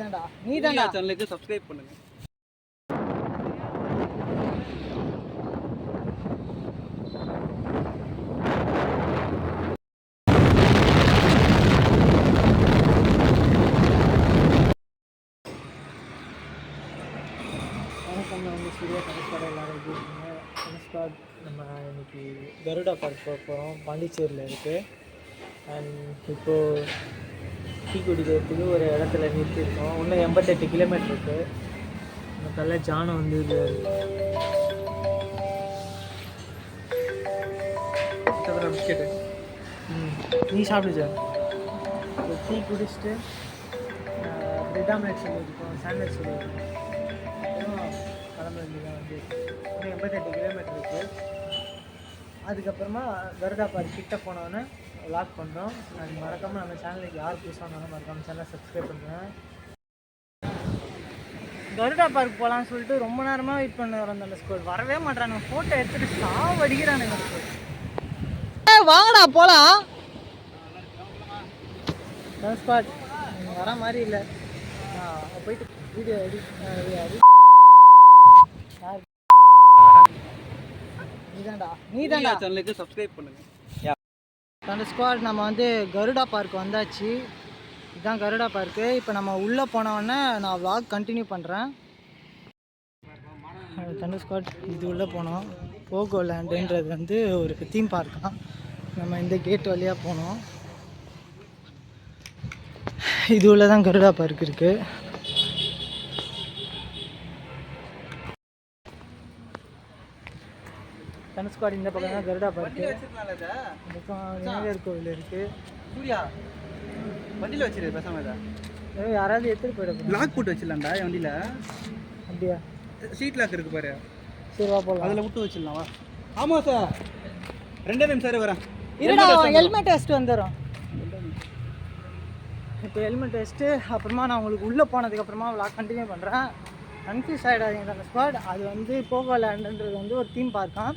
நீதான்டா சேனலுக்கு சப்ஸ்கிரைப் பண்ணுங்க. வணக்கம், நான் வந்து சூர்யா. தனுஷ்காட் எல்லோரும் எப்படி இருக்கீங்க? தனுஷ்காட் நம்ம இன்றைக்கி கருடா பார்க் போக போகிறோம். பாண்டிச்சேரியில் இருக்குது. அண்ட் இப்போது டீ குடிக்கிறதுக்கு ஒரு இடத்துல நிறுத்திருக்கோம். இன்னும் 88 கிலோமீட்டர் இருக்குது. நம்ம தலை ஜானம் வந்து பிஸ்கெட்டு நீ சாப்பிடுச்சா? டீ குடிச்சிட்டு பிரெட் ஆம்லெட் சொல்லியிருக்கோம், சாண்ட்விச் சொல்லியிருக்கோம். கிளம்ப வேண்டியதான். வந்து இன்னும் 88 கிலோமீட்டர் இருக்குது. அதுக்கப்புறமா கருடா பார்க் கிட்ட போனோன்னே வ்ளாக் பண்ணுறோம். அது மறக்காமல் நம்ம சேனலுக்கு யார் புதுசாக இருந்தாலும் மறக்காமல் சேனலை சப்ஸ்கிரைப் பண்ணுறேன். கருடா பார்க் போகலான்னு சொல்லிட்டு ரொம்ப நேரமாக வெயிட் பண்ண வரோம். அந்த ஸ்கூல் வரவே மாட்டானுங்க. ஃபோட்டோ எடுத்துகிட்டு சாவடிக்கிறானுங்க. வாங்கடா போகலாம். ஸ்பாட் வர மாதிரி இல்லை. போயிட்டு வீடியோ நீதான்டா சேனலுக்கு சப்ஸ்கிரைப் பண்ணுங்க. அந்த ஸ்குவாட் நம்ம வந்து கருடா பார்க் வந்தாச்சு. இதுதான் கருடா பார்க்கு. இப்போ நம்ம உள்ளே போனோடனே நான் வ்ளாக் கண்டினியூ பண்ணுறேன். தண்டர் ஸ்குவாட் இது உள்ளே போனோம். போகோ லேண்டுன்றது வந்து ஒரு தீம் பார்க் தான். நம்ம இந்த கேட் வழியாக போனோம். இது உள்ள தான் கருடா பார்க் இருக்குது. தனுஷ்காட் இந்த பக்கம் தான் கருடா பார்க்கு. இந்த பக்கம் விநாயகர் கோவில் இருக்குது. சூர்யா வண்டியில் வச்சிரு பேசாம. யாராவது எடுத்துகிட்டு போயிட லாக் போட்டு வச்சிடலாம்டா என் வண்டியில். அப்படியா? சீட் லாக் இருக்குது பாரு. சரி வா போகலாம். அதில் விட்டு வச்சிடலாம். வா. ஆமாம் சார், 2 நிமிஷம் சார் வரேன். ஹெல்மெட் டெஸ்ட் வந்துடும். இப்போ ஹெல்மெட் டெஸ்ட்டு அப்புறமா நான் உங்களுக்கு உள்ளே போனதுக்கப்புறமா வ்ளாக் கண்டினியூ பண்ணுறேன். கன்ஃபியூஸ் ஆகிடாதீங்க. அந்த ஸ்குவாட் அது வந்து போகோ லேண்டுன்றது வந்து ஒரு தீம் பார்க் தான்.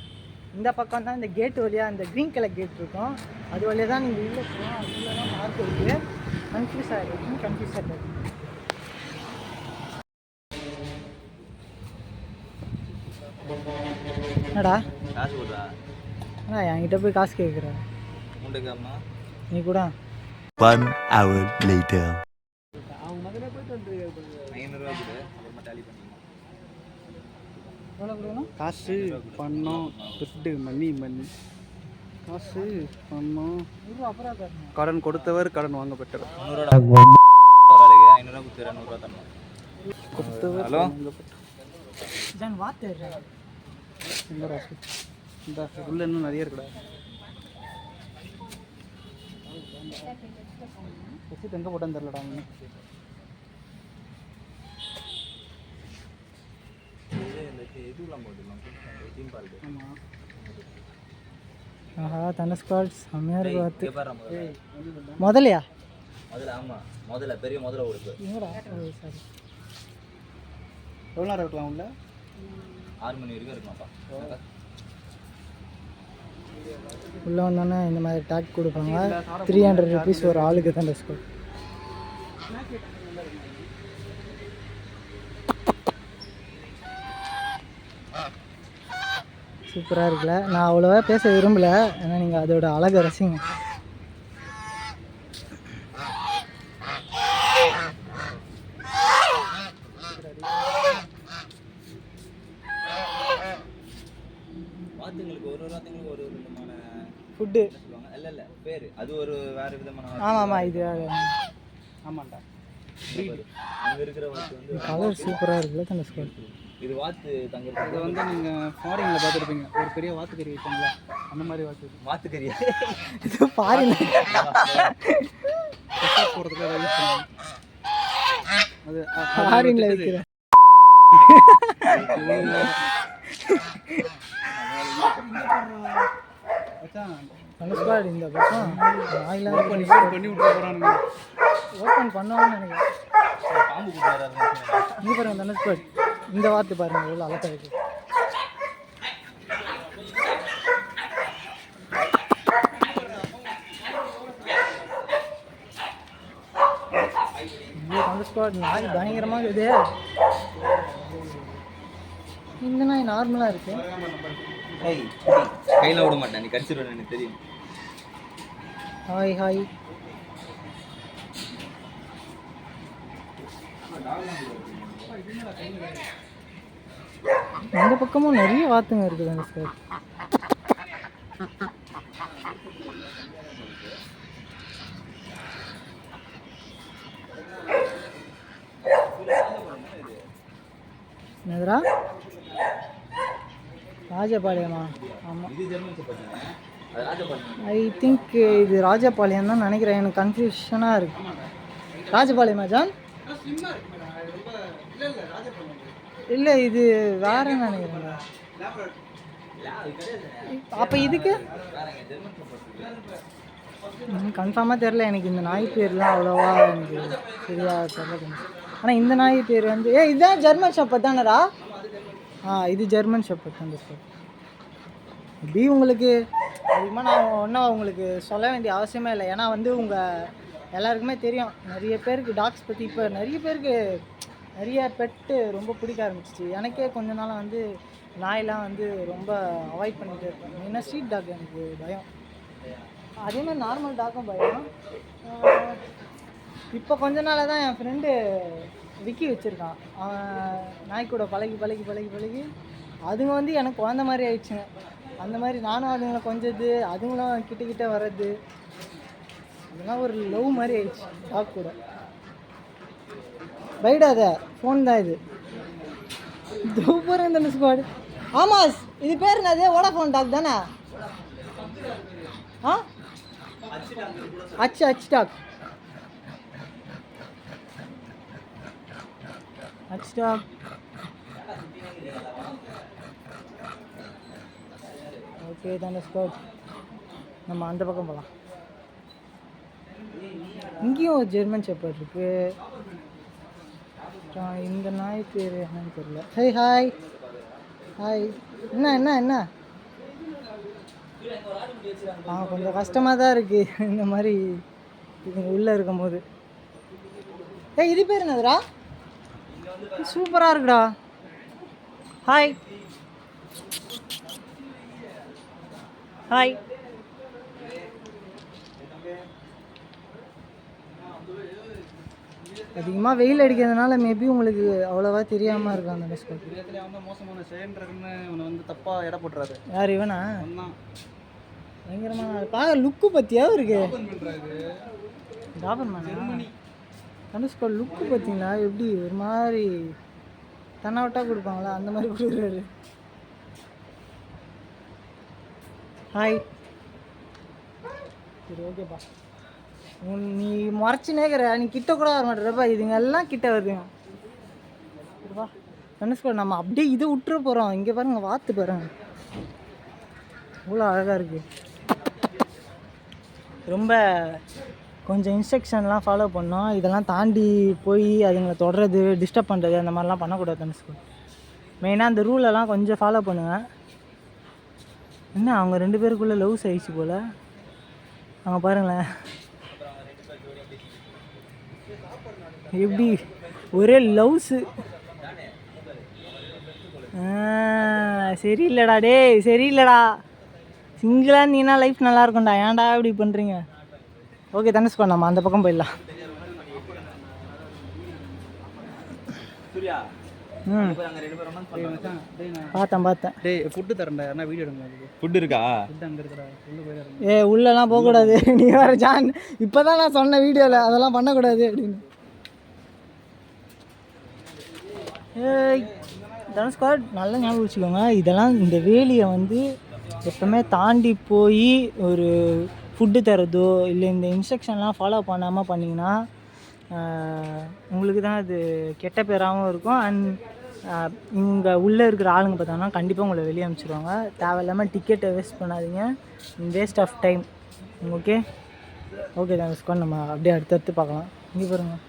இந்த பக்கம் தான் இந்த கேட் வழியாக இந்த க்ரீன் கலர் கேட் இருக்கும். அது வழியாக தான் நீங்கள் உள்ளே போகணும். அது உள்ளே தான் பார்க் இருக்குது. கன்ஃபியூஸ் ஆகிடுது. என்னடா காசு கொடுறா? என்கிட்ட போய் காசு கேட்குறேன். நீ கூட 1 hour later. காசு பணம் துட்டு மணி காசு பணம் கடன் கொடுத்தவர் கடன் வாங்கப்பட்டவர். ஹலோ இந்த உள்ள இன்னும் நிறைய இருக்குடா. எங்கே போட்டேன்னு தெரிலடா. ஆஹா, தனுஷ்காட் செம்மையாக இருக்கு. பார்த்து முதலையா? ஆமாம், முதல்ல பெரிய முதல்ல கொடுத்து. சரி, எவ்வளோ நேரம் இருக்கலாம்? உள்ள 6 மணி வரைக்கும் இருக்குமாப்பா. உள்ளே வந்தோன்னே இந்த மாதிரி டேக் கொடுப்பாங்க. 300 rupees ஒரு ஆளுக்கு தான் டிஸ்கவுண்ட். சூப்பராக இருக்குல்ல? நான் அவ்வளோவா பேச விரும்பலை, ஏன்னா நீங்கள் அதோட அழகை ரசிங்க. வாத்துங்களுக்கு ஒரு விதமான ஃபுட்டு சொல்லுவாங்க. இல்லை பேர் அது ஒரு வேறு விதமான. ஆமாம், இது ஆமாண்டா. அங்கே இருக்கிற வாத்து வந்து கலர் சூப்பராக இருக்குல்ல தனுஷ்காட்? இது வாத்து தங்க. இதை வந்து நீங்கள் ஃபாரினில் பார்த்துருப்பீங்க. ஒரு பெரிய வாத்துக்கறி வைப்பாங்களா, அந்த மாதிரி வாத்துக்கறியா? இது ஃபாரினில் போகிறதுக்கு அதை யூஸ் பண்ணுவாங்க. அது ஃபாரினில் வைக்கிற தனுஷ்காட் இந்த பக்கம் வாயிலாம் பண்ணி விட்டு போகிறானுங்க. ஓப்பன் பண்ணுவான்னு நினைக்கிறேன். பாம்பு கூப்பிடுறாரு. இங்கே பாருங்க தனுஷ்காட், இந்த வார்த்தை பாருங்கள் எவ்வளோ அழகாக இருக்குது. ஸ்குவாட் நாய் பயங்கரமாக இருக்குது. இந்த நாய் நார்மலாக இருக்கு. ஏய் கையில் விட மாட்டேன், நீ கடிச்சிடுவேன் எனக்கு தெரியும். Hi hi. அந்த பக்கமும் நிறைய வாத்துங்க இருக்குது அந்த ஸ்குவாட். என்னதுரா ராஜபாளையமா? ஆமாம், ஐ திங்க் இது ராஜபாளையம் தான் நினைக்கிறேன். எனக்கு கன்ஃபியூஷனாக இருக்கு. ராஜபாளையமா ஜான்? இல்லை, இது வேறன்னு நினைக்கிறேன். அப்போ இதுக்கு கன்ஃபார்மாக தெரில எனக்கு. இந்த நாய் பேர்லாம் அவ்வளோவா எனக்கு சரியாக தெரியல. ஆனால் இந்த நாய் பேர் வந்து இதுதான் ஜெர்மன் ஷெப்பர்ட் தானடா? இது ஜெர்மன் ஷெப்பர்ட் தான் சார். இப்படி உங்களுக்கு அதிகமாக நான் ஒன்றும் உங்களுக்கு சொல்ல வேண்டிய அவசியமே இல்லை. ஏன்னா வந்து உங்கள் எல்லாருக்குமே தெரியும் நிறைய பேருக்கு டாக்ஸ் பற்றி. இப்போ நிறைய பேருக்கு நிறைய பெட்டு ரொம்ப பிடிக்க ஆரம்பிச்சிச்சு. எனக்கே கொஞ்ச நாளாக வந்து நாயெலாம் வந்து ரொம்ப அவாய்ட் பண்ணிகிட்டே இருப்பேன். மெயினாக ஸ்ட்ரீட் டாக் எனக்கு பயம். அதே மாதிரி நார்மல் டாக்கும் பயம். இப்போ கொஞ்ச நாளாக தான் என் ஃப்ரெண்டு விக்கி வச்சுருக்கான். அவன் நாய் கூட பழகி பழகி பழகி பழகி அதுங்க வந்து எனக்கு குழந்த மாதிரி ஆயிடுச்சுங்க. அந்த மாதிரி நானும் அதுங்களை கொஞ்சது, அதுங்களும் கிட்ட வர்றது, அதெல்லாம் ஒரு லவ் மாதிரி ஆயிடுச்சு டாக் கூட. பைடாத ஃபோன் தான் இது. சூப்பராக இந்த ஸ்குவாடு. ஆமாம், இது பேர் என்னது? வோடாஃபோன் டாக் தானே? அச்சு டாக். டாக் ஓகே தானே ஸ்குவாட். நம்ம அந்த பக்கம் போகலாம். இங்கேயும் ஒரு ஜெர்மன் ஷெப்பர்ட் இருக்கு. இந்த நாய் பேர் என்னன்னு தெரியல. Hi hi hi. என்ன கொஞ்சம் கஷ்டமாக தான் இருக்குது இந்த மாதிரி இதுங்க உள்ளே இருக்கும் போது. இது பேர் என்னதுடா? சூப்பராக இருக்குடா. Hi hi. அதிகமாக வெயில் அடிக்கிறதுனால மேபி உங்களுக்கு அவ்வளோவா தெரியாமல் இருக்கும் அந்த நெஸ்கோப். வந்து மோசமான செயல்றதுன்னு இவனை வந்து தப்பாக எடை போட்டுறாரு. யார் இவனா? பயங்கரமான பார்க்க லுக்கு பற்றியா இருக்கு. டாபர்மேனா? தனுஷ்கோல் லுக்கு பார்த்தீங்களா எப்படி ஒரு மாதிரி தன்னாவட்டாக கொடுப்பாங்களா அந்த மாதிரி கொடுக்குறாரு. ஹாய். சரி ஓகேப்பா. நீ முறைச்சி நேக்கிற, நீ கிட்ட கூட வர மாட்டேறப்பா. இதுங்க எல்லாம் கிட்ட வருதுங்க. சரிப்பா தனுஷ்கோல், நம்ம அப்படியே இதை விட்டுற போகிறோம். இங்கே பாருங்க, வாத்து பாருங்க, அவ்வளோ அழகாக இருக்குது. ரொம்ப கொஞ்சம் இன்ஸ்ட்ரக்ஷன்லாம் ஃபாலோ பண்ணோம். இதெல்லாம் தாண்டி போய் அதுங்களை தொடர்றது, டிஸ்டர்ப் பண்ணுறது அந்த மாதிரிலாம் பண்ணக்கூடாது தனுஷ்கோல். மெயினாக அந்த ரூலெல்லாம் கொஞ்சம் ஃபாலோ பண்ணுங்கள். என்ன அவங்க 2 பேருக்குள்ளே லவ்ஸ் ஆயிடுச்சு போல். அவங்க பாருங்களேன் எப்படி ஒரே லவ்ஸு. சரியில்லடா டேய், சரியில்லடா. சிங்கிளாக நீனா லைஃப் நல்லா இருக்கும்டா. ஏன்டா இப்படி பண்ணுறீங்க? ஓகே தனுஷ்கோல், நம்ம அந்த பக்கம் போயிடலாம். பார்த்தேன். டேய் ஃபுட்டு தரேன்டா, யாரா வீடியோ எடுங்க. ஃபுட் இருக்கா? ஃபுட் அங்கே இருக்குடா, உள்ளே போயிடாரு. உள்ளெல்லாம் போகக்கூடாது. நீ வேறு ஜான், இப்போ தான் நான் சொன்னேன் வீடியோவில் அதெல்லாம் பண்ணக்கூடாது அப்படின்னு. தனுஷ்கோல் நல்லா ஞாபகம் வச்சுக்கோங்க. இதெல்லாம் இந்த வேலியை வந்து எப்பவுமே தாண்டி போய் ஒரு ஃபுட்டு தரதோ இல்லை இந்த இன்ஸ்ட்ரக்ஷன்லாம் ஃபாலோ பண்ணாமல் பண்ணிங்கன்னா உங்களுக்கு தான் அது கெட்ட பேராகவும் இருக்கும். அண்ட் இங்கே உள்ளே இருக்கிற ஆளுங்க பார்த்தாங்கன்னா கண்டிப்பாக உங்களை வெளியே அனுப்பிச்சிடுவாங்க. தேவையில்லாமல் டிக்கெட்டை வேஸ்ட் பண்ணாதீங்க, வேஸ்ட் ஆஃப் டைம். ஓகே தனுஷ்கோல், நம்ம அப்படியே அடுத்தடுத்து பார்க்கலாம். இங்கே பாருங்கள்.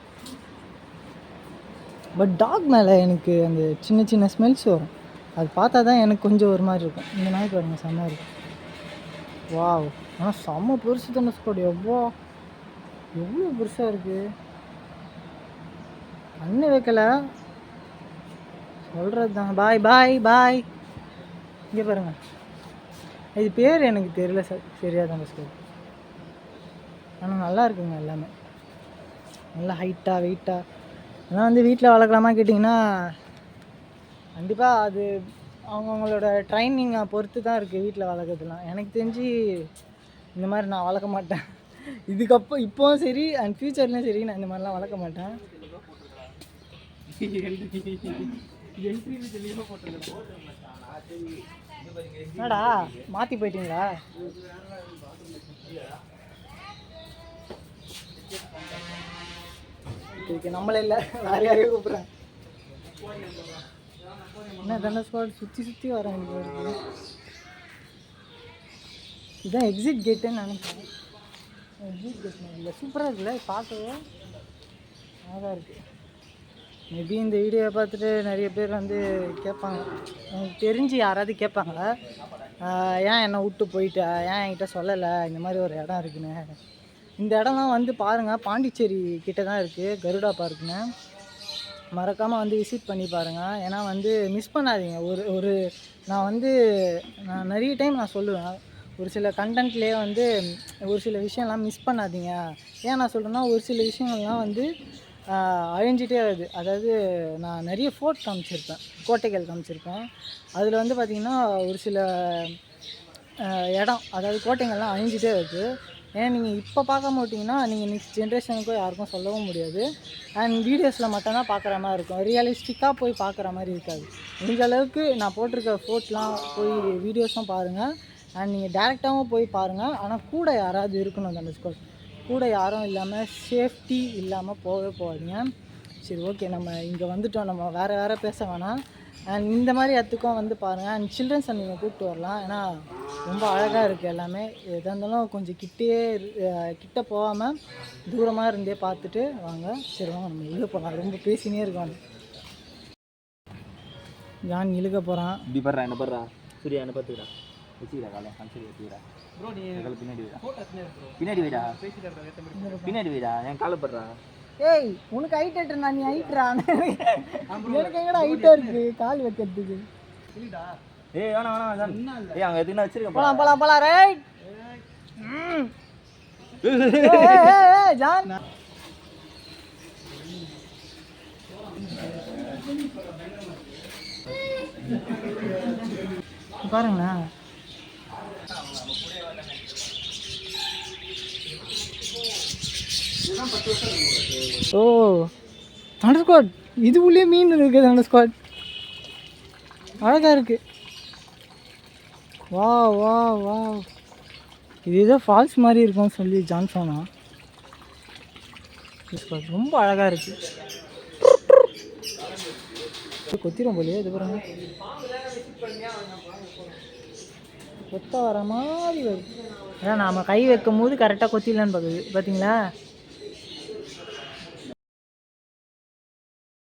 பட் டாக் மேலே எனக்கு அந்த சின்ன ஸ்மெல்ஸ் வரும். அது பார்த்தா தான் எனக்கு கொஞ்சம் ஒரு மாதிரி இருக்கும். இந்த நாய் பாருங்க, செம்ம இருக்கும். வாவ், ஆனால் செம்ம பெருசு தனுஷ்கோல். எவ்வளோ பெருசாக இருக்குது. அண்ணன் வைக்கல, சொல்கிறது தான். பாய் பாய் பாய். இங்கே பாருங்க, இது பேர் எனக்கு தெரியல சார், சரியா தான் ஸ்கூல். ஆனால் நல்லா இருக்குங்க எல்லாமே, நல்லா ஹைட்டாக வெயிட்டாக. ஆனால் வந்து வீட்டில் வளர்க்கலாமா கேட்டிங்கன்னா கண்டிப்பாக அது அவங்கவுங்களோட ட்ரைனிங்கை பொறுத்து தான் இருக்குது வீட்டில் வளர்க்குறதுலாம். எனக்கு தெரிஞ்சு இந்த மாதிரி நான் வளர்க்க மாட்டேன். இதுக்கப்புறம் இப்போவும் சரி அண்ட் ஃப்யூச்சர்லேயும் சரி நான் இந்த மாதிரிலாம் வளர்க்க மாட்டேன். என்னடா மாற்றி போயிட்டீங்களா? இதுக்கு நம்மளே இல்லை, வேறு யாரையும் கூப்பிட்றேன். என்ன தண்டர் ஸ்குவாட் சுற்றி வராங்க. இதுதான் எக்ஸிட் கேட்டுன்னு நினைக்கிறேன். எக்ஸிட் கேட் இல்லை, சூப்பராக இருக்குல்ல பார்க்கவே, அழகாக இருக்குது. மேபி இந்த வீடியோவை பார்த்துட்டு நிறைய பேர் வந்து கேட்பாங்க, எனக்கு தெரிஞ்சு யாராவது கேட்பாங்க, ஏன் என்னை விட்டு போயிட்ட, ஏன் என்கிட்ட சொல்லலை இந்த மாதிரி ஒரு இடம் இருக்குன்னு. இந்த இடம்லாம் வந்து பாருங்கள், பாண்டிச்சேரி கிட்டே தான் இருக்குது, கருடா பார்க்குன்னு. மறக்காமல் வந்து விசிட் பண்ணி பாருங்கள். ஏன்னா வந்து மிஸ் பண்ணாதீங்க. நான் நிறைய டைம் நான் சொல்லுவேன், ஒரு சில கண்டென்ட்லேயே வந்து ஒரு சில விஷயம்லாம் மிஸ் பண்ணாதீங்க. ஏன் நான் சொல்கிறேன்னா, ஒரு சில விஷயங்கள்லாம் வந்து அழிஞ்சிட்டே வருது. அதாவது நான் நிறைய ஃபோர்ட் காமிச்சிருப்பேன், கோட்டைகள் காமிச்சிருப்பேன். அதில் வந்து பார்த்திங்கன்னா ஒரு சில இடம், அதாவது கோட்டைகள்லாம் அழிஞ்சிட்டே வருது. ஏன்னா நீங்கள் இப்போ பார்க்க மாட்டிங்கன்னா நீங்கள் நெக்ஸ்ட் ஜென்ரேஷனுக்கும் யாருக்கும் சொல்லவும் முடியாது. அண்ட் வீடியோஸில் மட்டும்தான் பார்க்குற மாதிரி இருக்கும், ரியலிஸ்டிக்காக போய் பார்க்குற மாதிரி இருக்காது. இந்த அளவுக்கு நான் போட்டிருக்க ஃபோட்டோலாம் போய் வீடியோஸும் பாருங்கள், அண்ட் நீங்கள் டேரெக்டாகவும் போய் பாருங்கள். ஆனால் கூட யாராவது இருக்கணும். அந்த ஸ்கூல் கூட யாரும் இல்லாமல் சேஃப்டி இல்லாமல் போகவே போகாதீங்க. சரி, ஓகே, நம்ம இங்கே வந்துட்டோம், நம்ம வேறு பேச வேணாம். அண்ட் இந்த மாதிரி இடத்துக்கும் வந்து பாருங்கள். அண்ட் சில்ட்ரன்ஸை நீங்கள் கூப்பிட்டு வரலாம், ஏன்னா ரொம்ப அழகாக இருக்குது எல்லாமே. எதாக இருந்தாலும் கொஞ்சம் கிட்ட போகாமல் தூரமாக இருந்தே பார்த்துட்டு வாங்க. சரி வாங்க, நம்ம இழுக்க போகலாம், ரொம்ப பேசினே இருக்காங்க. ஜான் இழுக்க போகிறான். இப்படி படுறா, என்ன படுறா, சூர்யா என்ன பார்த்துக்கிறா, வச்சுக்கிறா காலை கன்சல் வச்சுக்கிறா. பின்னாடி வைடா, என் காலை படுறா. ஏய், உனக்கு ஹைட் ஆயிட்டுறா, நீ ஹைட்ரா. எனக்கு எங்கடா ஹைட்டாக இருக்குது கால் வைக்கிறதுக்கு. ஏய் வேணாம், ஏய் அங்கே எதுக்குன்னா வச்சிருக்க. போலாம் ரைட். ஜான் பாருங்களேன். ஓ, தண்டர் ஸ்குவாட், இது உள்ளே மீன் இருக்குது. தண்டர் ஸ்குவாட் அழகாக இருக்குது. வா வா வா, இது ஏதோ ஃபால்ஸ் மாதிரி இருக்கும்னு சொல்லி ஜான் சொன்னா. ரொம்ப அழகாக இருக்குது. கொத்திரும் போலியே, இது பாருங்க, கொத்த வர மாதிரி வருது. ஏன்னா நாம் கை வைக்கும் போது கரெக்டாக கொத்திடலான்னு பார்த்தீங்களா?